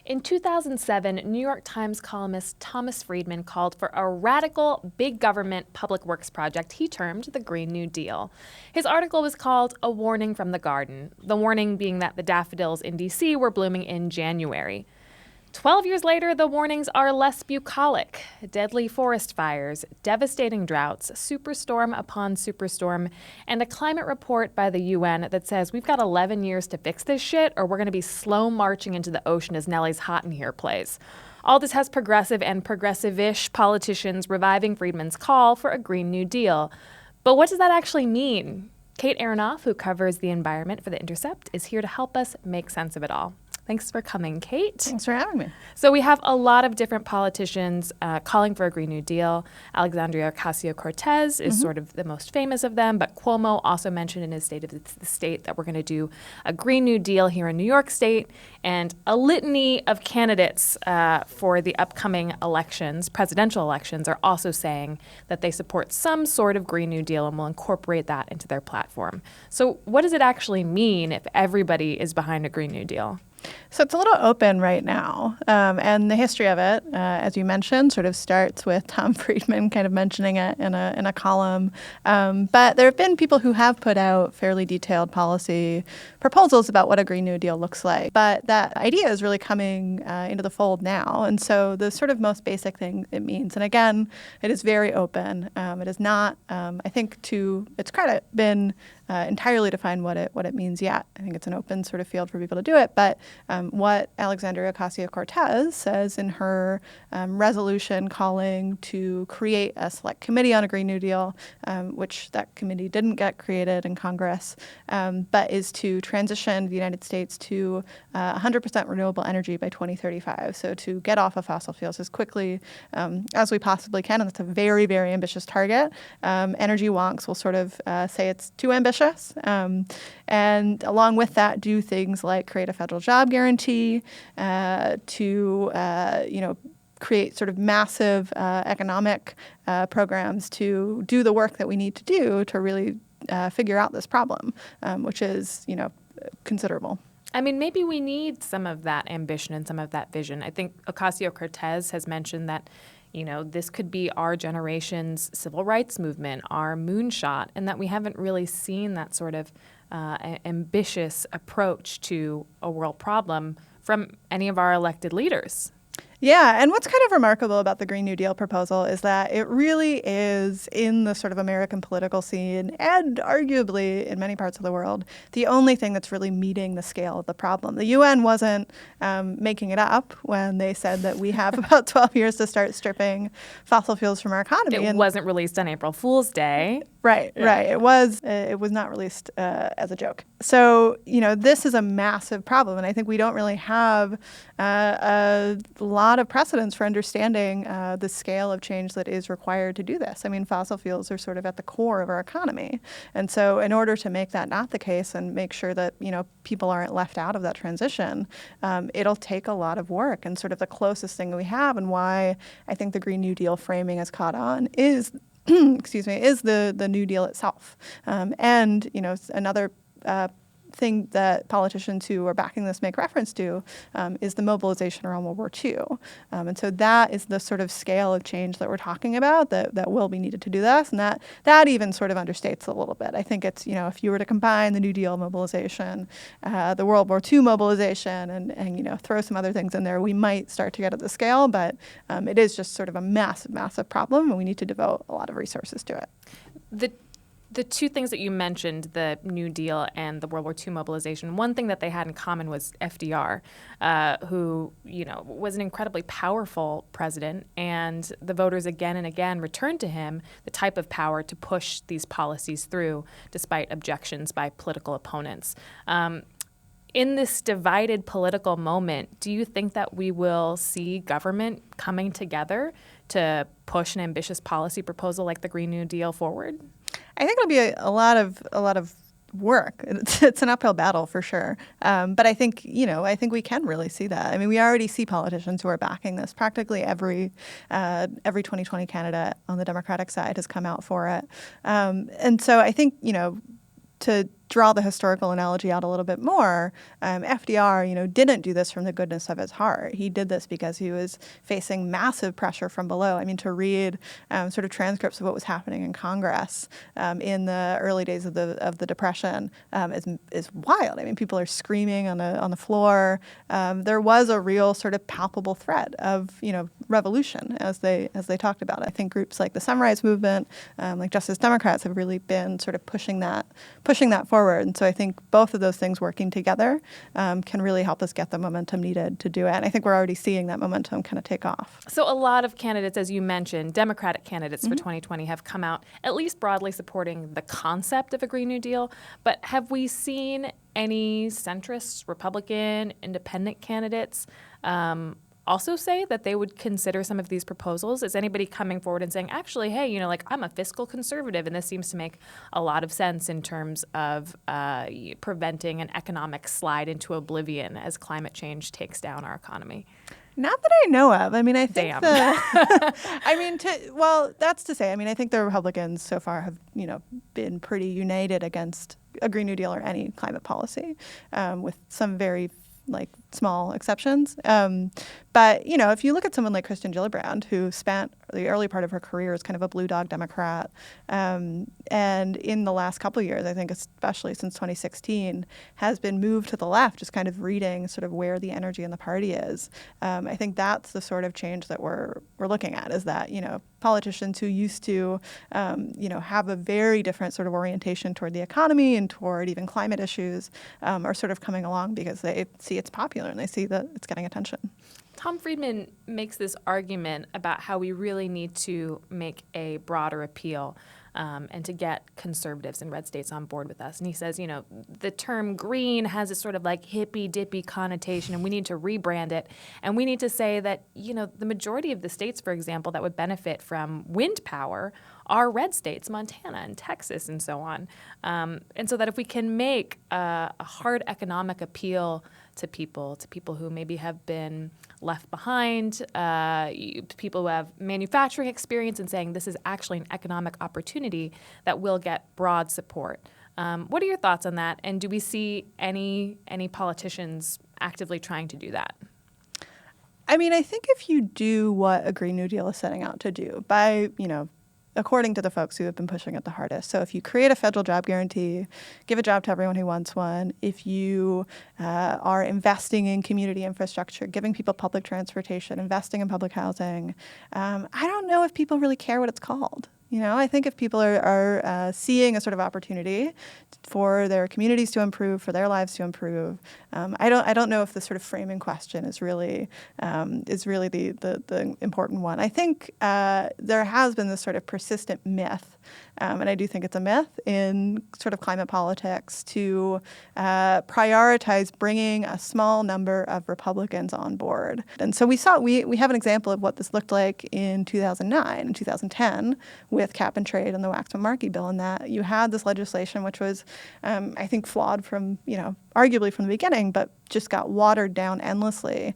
In 2007, New York Times columnist Thomas Friedman called for a radical big government public works project he termed the Green New Deal. His article was called A Warning from the Garden, the warning being that the daffodils in D.C. were blooming in January. 12 years later, the warnings are less bucolic. Deadly forest fires, devastating droughts, superstorm upon superstorm, and a climate report by the UN that says we've got 11 years to fix this shit or we're going to be slow marching into the ocean as Nelly's Hot in Here plays. All this has progressive and progressive-ish politicians reviving Friedman's call for a Green New Deal. But what does that actually mean? Kate Aronoff, who covers the environment for The Intercept, is here to help us make sense of it all. Thanks for coming, Kate. Thanks for having me. So we have a lot of different politicians calling for a Green New Deal. Alexandria Ocasio-Cortez is sort of the most famous of them, but Cuomo also mentioned in his State of the State that we're going to do a Green New Deal here in New York State, and a litany of candidates for the upcoming elections, presidential elections, are also saying that they support some sort of Green New Deal and will incorporate that into their platform. So what does it actually mean if everybody is behind a Green New Deal? So it's a little open right now, and the history of it, as you mentioned, sort of starts with Tom Friedman kind of mentioning it in a column. But there have been people who have put out fairly detailed policy proposals about what a Green New Deal looks like. But that idea is really coming into the fold now. And so the sort of most basic thing it means, and again, it is very open. It is not, I think, to its credit, been entirely defined what it means yet. I think it's an open sort of field for people to do it. But what Alexandria Ocasio-Cortez says in her resolution calling to create a select committee on a Green New Deal, which that committee didn't get created in Congress, but is to transition the United States to 100% renewable energy by 2035. So to get off of fossil fuels as quickly as we possibly can. And that's a very, very ambitious target. Energy wonks will sort of say it's too ambitious. And along with that, do things like create a federal job guarantee to create sort of massive economic programs to do the work that we need to do to really figure out this problem, which is, considerable. I mean, maybe we need some of that ambition and some of that vision. I think Ocasio-Cortez has mentioned that this could be our generation's civil rights movement, our moonshot, and that we haven't really seen that sort of ambitious approach to a world problem from any of our elected leaders. Yeah, and what's kind of remarkable about the Green New Deal proposal is that it really is, in the sort of American political scene, and arguably in many parts of the world, the only thing that's really meeting the scale of the problem. The UN wasn't making it up when they said that we have about 12 years to start stripping fossil fuels from our economy. It wasn't released on April Fool's Day. Right. It was not released as a joke. So, this is a massive problem, and I think we don't really have a lot of precedents for understanding the scale of change that is required to do this. I mean, fossil fuels are sort of at the core of our economy. And so in order to make that not the case and make sure that, people aren't left out of that transition, it'll take a lot of work. And sort of the closest thing we have, and why I think the Green New Deal framing has caught on, is is the New Deal itself. And, another thing that politicians who are backing this make reference to is the mobilization around World War II. And so that is the sort of scale of change that we're talking about that will be needed to do this. And that even sort of understates a little bit. I think it's, if you were to combine the New Deal mobilization, the World War II mobilization, and throw some other things in there, we might start to get at the scale. But it is just sort of a massive, massive problem, and we need to devote a lot of resources to it. The two things that you mentioned, the New Deal and the World War II mobilization, one thing that they had in common was FDR, who, was an incredibly powerful president, and the voters again and again returned to him the type of power to push these policies through despite objections by political opponents. In this divided political moment, do you think that we will see government coming together to push an ambitious policy proposal like the Green New Deal forward? I think it'll be a lot of work. It's an uphill battle for sure. But I think we can really see that. I mean, we already see politicians who are backing this. Practically every 2020 candidate on the Democratic side has come out for it. And so I think, to draw the historical analogy out a little bit more, FDR, didn't do this from the goodness of his heart. He did this because he was facing massive pressure from below. I mean, to read sort of transcripts of what was happening in Congress in the early days of the Depression is wild. I mean, people are screaming on the floor. There was a real sort of palpable threat of revolution as they talked about it. I think groups like the Civil Rights Movement, like Justice Democrats, have really been sort of pushing that forward. And so I think both of those things working together can really help us get the momentum needed to do it. And I think we're already seeing that momentum kind of take off. So a lot of candidates, as you mentioned, Democratic candidates for 2020 have come out at least broadly supporting the concept of a Green New Deal. But have we seen any centrist, Republican, independent candidates also say that they would consider some of these proposals? Is anybody coming forward and saying, actually, hey, I'm a fiscal conservative, and this seems to make a lot of sense in terms of preventing an economic slide into oblivion as climate change takes down our economy? Not that I know of. I mean, I think Damn. that's to say, I mean, I think the Republicans so far have, been pretty united against a Green New Deal or any climate policy, with some very small exceptions. But, if you look at someone like Kirsten Gillibrand, who spent the early part of her career as kind of a blue dog Democrat, and in the last couple of years, I think especially since 2016, has been moved to the left, just kind of reading sort of where the energy in the party is. I think that's the sort of change that we're looking at, is that, politicians who used to, have a very different sort of orientation toward the economy and toward even climate issues, are sort of coming along because they see it's popular and they see that it's getting attention. Tom Friedman makes this argument about how we really need to make a broader appeal and to get conservatives in red states on board with us. And he says, the term green has this sort of hippy-dippy connotation, and we need to rebrand it. And we need to say that, the majority of the states, for example, that would benefit from wind power are red states, Montana and Texas and so on. And so that if we can make a hard economic appeal to people who maybe have been left behind, people who have manufacturing experience, and saying this is actually an economic opportunity that will get broad support. What are your thoughts on that? And do we see any politicians actively trying to do that? I mean, I think if you do what a Green New Deal is setting out to do by, according to the folks who have been pushing it the hardest. So if you create a federal job guarantee, give a job to everyone who wants one, if you are investing in community infrastructure, giving people public transportation, investing in public housing, I don't know if people really care what it's called. I think if people are seeing a sort of opportunity for their communities to improve, for their lives to improve, I don't know if the sort of framing question is really the important one. I think there has been this sort of persistent myth, and I do think it's a myth in sort of climate politics to prioritize bringing a small number of Republicans on board. And so we have an example of what this looked like in 2009 and 2010 with cap and trade and the Waxman-Markey bill, in that you had this legislation which was, I think, flawed from, arguably from the beginning, but just got watered down endlessly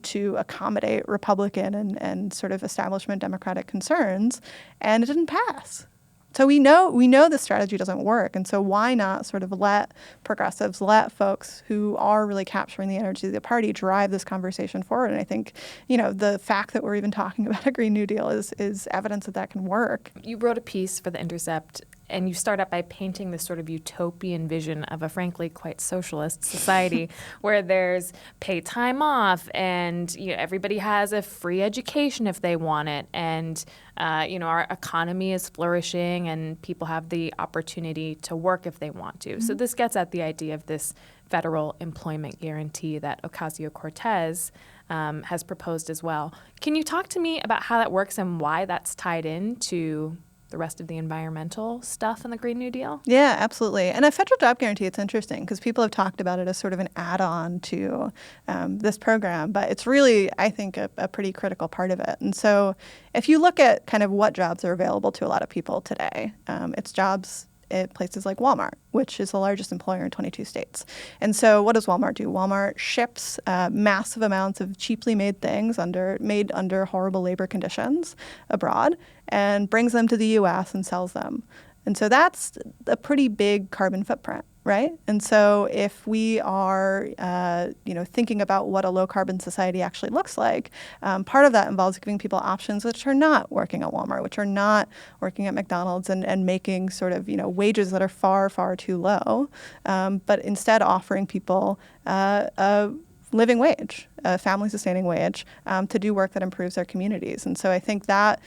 to accommodate Republican and sort of establishment Democratic concerns, and it didn't pass. So we know the strategy doesn't work, and so why not sort of let progressives, let folks who are really capturing the energy of the party drive this conversation forward? And I think, the fact that we're even talking about a Green New Deal is evidence that can work. You wrote a piece for the Intercept, and you start out by painting this sort of utopian vision of a frankly quite socialist society where there's paid time off and everybody has a free education if they want it, and our economy is flourishing and people have the opportunity to work if they want to. Mm-hmm. So this gets at the idea of this federal employment guarantee that Ocasio-Cortez has proposed as well. Can you talk to me about how that works and why that's tied into the rest of the environmental stuff in the Green New Deal? Yeah, absolutely. And a federal job guarantee, it's interesting because people have talked about it as sort of an add-on to this program, but it's really, I think, a pretty critical part of it. And so if you look at kind of what jobs are available to a lot of people today, it's jobs at places like Walmart, which is the largest employer in 22 states. And so what does Walmart do? Walmart ships massive amounts of cheaply made things made under horrible labor conditions abroad and brings them to the U.S. and sells them. And so that's a pretty big carbon footprint. right? And so if we are, thinking about what a low-carbon society actually looks like, part of that involves giving people options which are not working at Walmart, which are not working at McDonald's and making sort of, wages that are far, far too low, but instead offering people a living wage, a family-sustaining wage, to do work that improves their communities. And so I think that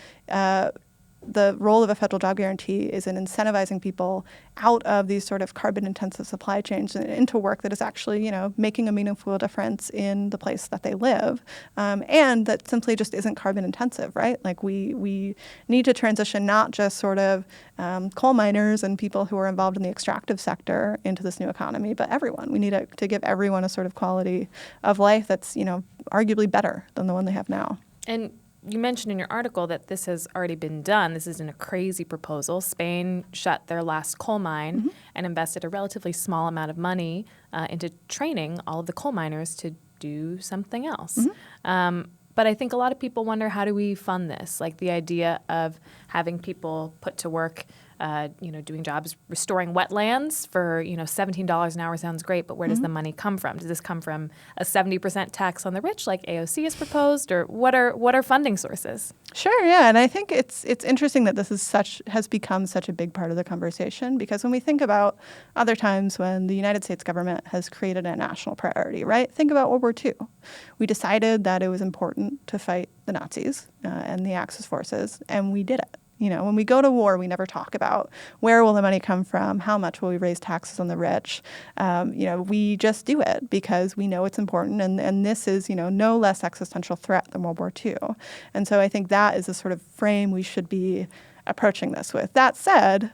the role of a federal job guarantee is in incentivizing people out of these sort of carbon-intensive supply chains and into work that is actually, making a meaningful difference in the place that they live, and that simply just isn't carbon-intensive, right? Like we need to transition not just sort of coal miners and people who are involved in the extractive sector into this new economy, but everyone. We need to give everyone a sort of quality of life that's, arguably better than the one they have now. And you mentioned in your article that this has already been done. This isn't a crazy proposal. Spain shut their last coal mine and invested a relatively small amount of money into training all of the coal miners to do something else. But I think a lot of people wonder, how do we fund this? Like the idea of having people put to work, doing jobs, restoring wetlands for, $17 an hour sounds great, but where does the money come from? Does this come from a 70% tax on the rich like AOC has proposed, or what are funding sources? Sure, yeah, and I think it's interesting that this has become such a big part of the conversation, because when we think about other times when the United States government has created a national priority, right? Think about World War II. We decided that it was important to fight the Nazis and the Axis forces, and we did it. When we go to war, we never talk about where will the money come from, how much will we raise taxes on the rich. We just do it because we know it's important, and this is, no less existential threat than World War II. And so I think that is the sort of frame we should be approaching this with. That said,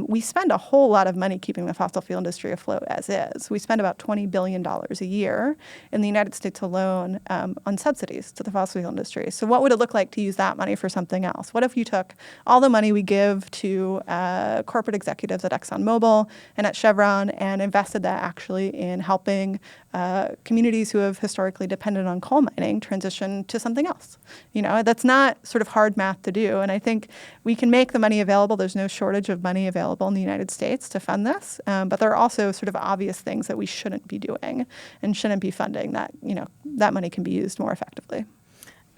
we spend a whole lot of money keeping the fossil fuel industry afloat as is. We spend about $20 billion a year in the United States alone on subsidies to the fossil fuel industry. So what would it look like to use that money for something else? What if you took all the money we give to corporate executives at ExxonMobil and at Chevron and invested that actually in helping communities who have historically depended on coal mining transition to something else? That's not sort of hard math to do. And I think we can make the money available. There's no shortage of money available in the United States to fund this. But there are also sort of obvious things that we shouldn't be doing and shouldn't be funding that, that money can be used more effectively.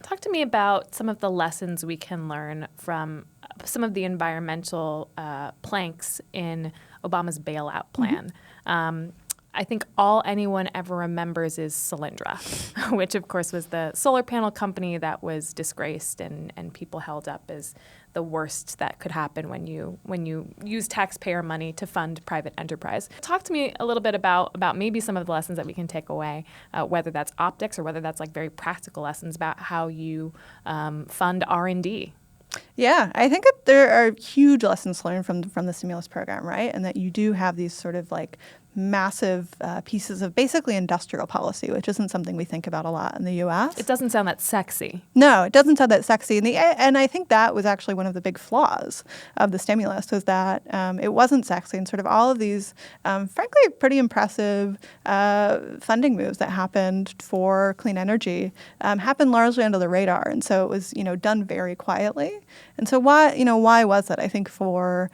Talk to me about some of the lessons we can learn from some of the environmental planks in Obama's bailout plan. I think all anyone ever remembers is Solyndra, which of course was the solar panel company that was disgraced and people held up as the worst that could happen when you use taxpayer money to fund private enterprise. Talk to me a little bit about maybe some of the lessons that we can take away, whether that's optics or whether that's like very practical lessons about how you fund R&D. Yeah, I think that there are huge lessons learned from the stimulus program, right? And that you do have these sort of like massive pieces of basically industrial policy, which isn't something we think about a lot in the U.S. It doesn't sound that sexy. No, it doesn't sound that sexy. And I think that was actually one of the big flaws of the stimulus, was that it wasn't sexy, and sort of all of these, frankly, pretty impressive funding moves that happened for clean energy happened largely under the radar. And so it was, done very quietly. And so why was that? I think for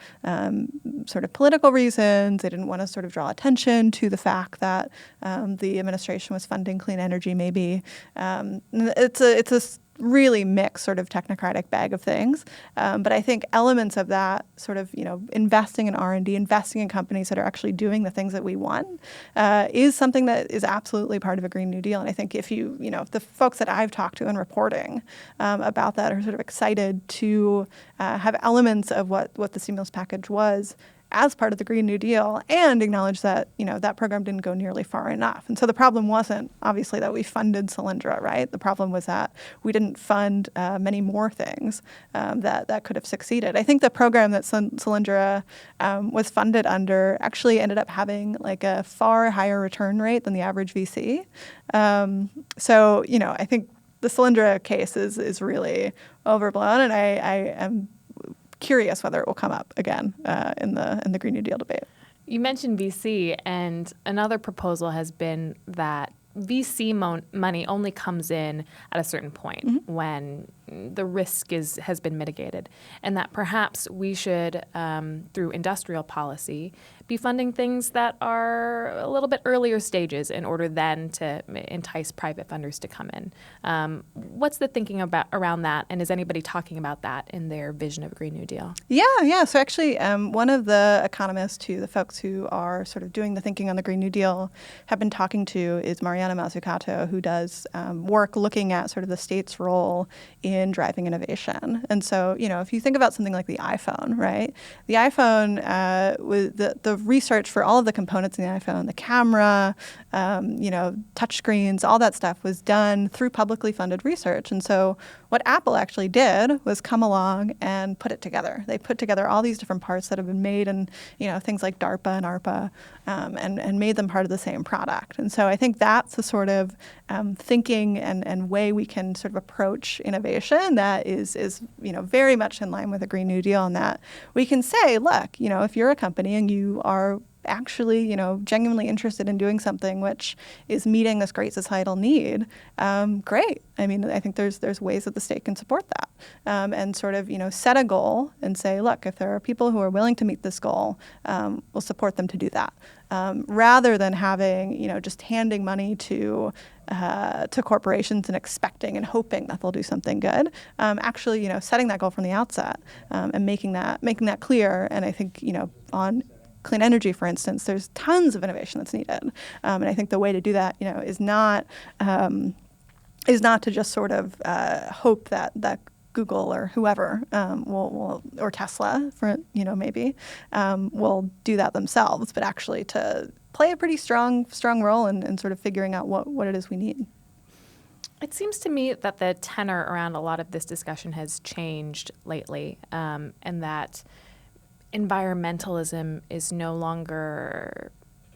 sort of political reasons, they didn't want to sort of draw attention to the fact that the administration was funding clean energy. Maybe it's a really mixed sort of technocratic bag of things. But I think elements of that sort of, investing in R&D, investing in companies that are actually doing the things that we want is something that is absolutely part of a Green New Deal. And I think if the folks that I've talked to in reporting about that are sort of excited to have elements of what the stimulus package was as part of the Green New Deal, and acknowledge that, that program didn't go nearly far enough. And so the problem wasn't, obviously, that we funded Solyndra, right? The problem was that we didn't fund many more things that could have succeeded. I think the program that Solyndra was funded under actually ended up having like a far higher return rate than the average VC. So, I think the Solyndra case is really overblown, and I am curious whether it will come up again in the Green New Deal debate. You mentioned VC, and another proposal has been that VC money only comes in at a certain point when the risk has been mitigated, and that perhaps we should, through industrial policy, be funding things that are a little bit earlier stages in order then to entice private funders to come in. What's the thinking around that, and is anybody talking about that in their vision of a Green New Deal? Yeah. So actually, one of the economists the folks who are sort of doing the thinking on the Green New Deal have been talking to is Mariana Mazzucato, who does work looking at sort of the state's role in driving innovation. And so, if you think about something like the iPhone, right? The iPhone, with the research for all of the components in the iPhone, the camera, touch screens, all that stuff was done through publicly funded research. And so what Apple actually did was come along and put it together. They put together all these different parts that have been made in, things like DARPA and ARPA, and made them part of the same product. And so I think that's the sort of thinking and way we can sort of approach innovation that is very much in line with a Green New Deal, in that we can say, look, if you're a company and you are actually, genuinely interested in doing something which is meeting this great societal need, great. I mean, I think there's ways that the state can support that, and sort of, set a goal and say, look, if there are people who are willing to meet this goal, we'll support them to do that, rather than having, just handing money to corporations and expecting and hoping that they'll do something good. Actually, setting that goal from the outset, and making that clear. And I think, on clean energy, for instance, there's tons of innovation that's needed, and I think the way to do that, is not to just sort of hope that Google or whoever will or Tesla, for maybe will do that themselves, but actually to play a pretty strong role in sort of figuring out what it is we need. It seems to me that the tenor around a lot of this discussion has changed lately, and that environmentalism is no longer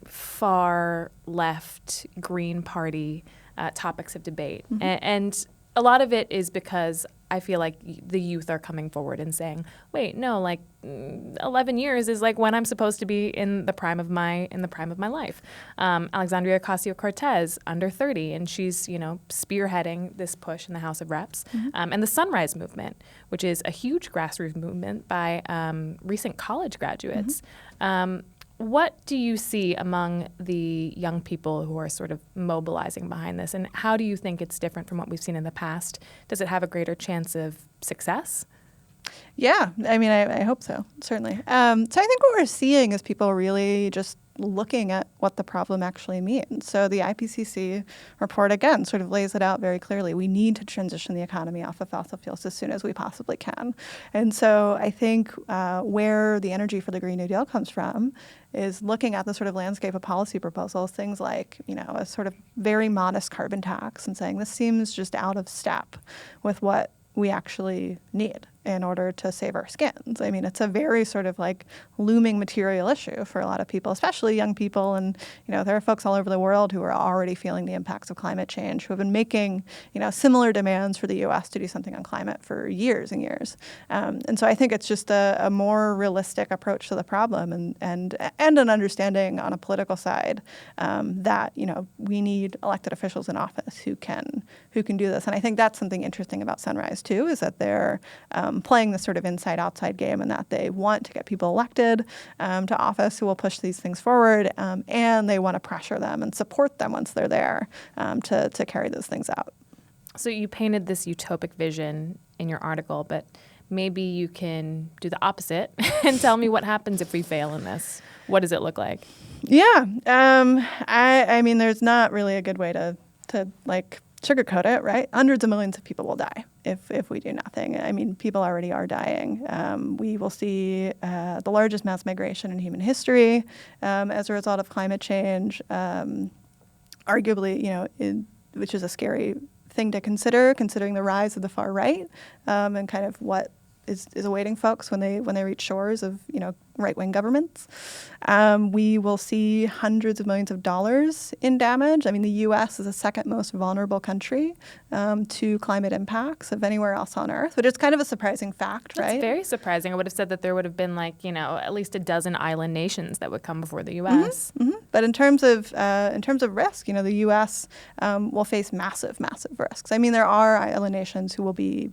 far left Green Party topics of debate. Mm-hmm. And a lot of it is because I feel like the youth are coming forward and saying, wait, no, 11 years is when I'm supposed to be in the prime of my life. Alexandria Ocasio-Cortez, under 30, and she's, spearheading this push in the House of Reps. Mm-hmm. And the Sunrise Movement, which is a huge grassroots movement by recent college graduates. Mm-hmm. What do you see among the young people who are sort of mobilizing behind this, and how do you think it's different from what we've seen in the past? Does it have a greater chance of success? Yeah, I mean, I hope so, certainly. So I think what we're seeing is people really just looking at what the problem actually means. So the IPCC report, again, sort of lays it out very clearly. We need to transition the economy off of fossil fuels as soon as we possibly can. And so I think where the energy for the Green New Deal comes from is looking at the sort of landscape of policy proposals, things like, a sort of very modest carbon tax, and saying this seems just out of step with what we actually need in order to save our skins. I mean, it's a very sort of looming material issue for a lot of people, especially young people. And, there are folks all over the world who are already feeling the impacts of climate change, who have been making, similar demands for the U.S. to do something on climate for years and years. And so I think it's just a more realistic approach to the problem, and an understanding on a political side that, we need elected officials in office who can do this. And I think that's something interesting about Sunrise, too, is that they're playing this sort of inside-outside game, and that they want to get people elected to office who will push these things forward, and they want to pressure them and support them once they're there to carry those things out. So you painted this utopic vision in your article, but maybe you can do the opposite and tell me what happens if we fail in this. What does it look like? Yeah. I mean, there's not really a good way to sugarcoat it, right? Hundreds of millions of people will die if we do nothing. I mean, people already are dying. We will see the largest mass migration in human history as a result of climate change. Arguably, which is a scary thing to consider, considering the rise of the far right and kind of what is awaiting folks when they reach shores of right-wing governments. We will see hundreds of millions of dollars in damage. I mean, the U.S. is the second most vulnerable country to climate impacts of anywhere else on Earth, which is kind of a surprising fact, right? That's very surprising. I would have said that there would have been at least a dozen island nations that would come before the U.S. Mm-hmm, mm-hmm. But in terms of risk, the U.S. will face massive risks. I mean, there are island nations who will be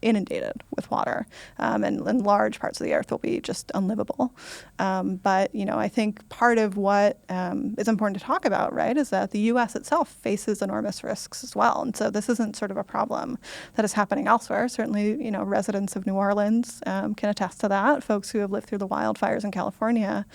inundated with water, and large parts of the earth will be just unlivable. But I think part of what is important to talk about, right, is that the U.S. itself faces enormous risks as well. And so this isn't sort of a problem that is happening elsewhere. Certainly, residents of New Orleans can attest to that. Folks who have lived through the wildfires in California,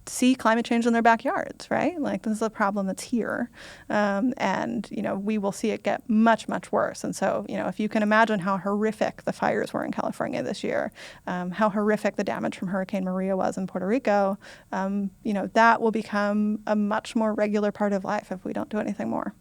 see climate change in their backyards, right? Like, this is a problem that's here. And we will see it get much, much worse. And so, if you can imagine how horrific the fires were in California this year, how horrific the damage from Hurricane Maria was in Puerto Rico, that will become a much more regular part of life if we don't do anything more.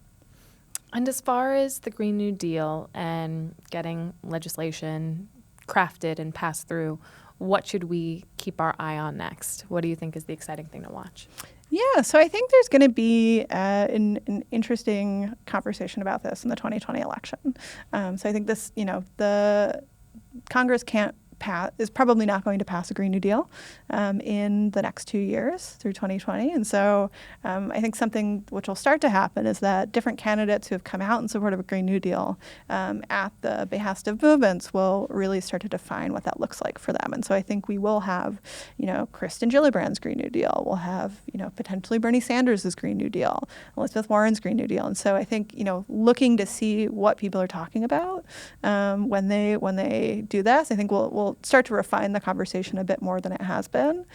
And as far as the Green New Deal and getting legislation crafted and passed through, what should we keep our eye on next? What do you think is the exciting thing to watch? Yeah, so I think there's going to be an interesting conversation about this in the 2020 election. So I think this, the Congress is probably not going to pass a Green New Deal in the next 2 years through 2020. And so I think something which will start to happen is that different candidates who have come out in support of a Green New Deal at the behest of movements will really start to define what that looks like for them. And so I think we will have, Kristen Gillibrand's Green New Deal. We'll have, potentially Bernie Sanders' Green New Deal, Elizabeth Warren's Green New Deal. And so I think, looking to see what people are talking about when they do this, I think we'll start to refine the conversation a bit more than it has been.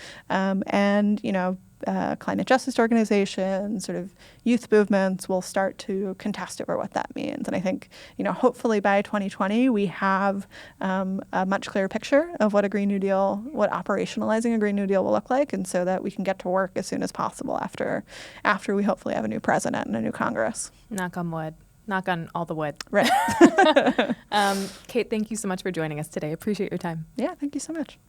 Climate justice organizations, sort of youth movements will start to contest over what that means. And I think, hopefully by 2020, we have a much clearer picture of what a Green New Deal, what operationalizing a Green New Deal will look like, and so that we can get to work as soon as possible after we hopefully have a new president and a new Congress. Knock on wood. Knock on all the wood. Right. Kate, thank you so much for joining us today. Appreciate your time. Yeah, thank you so much.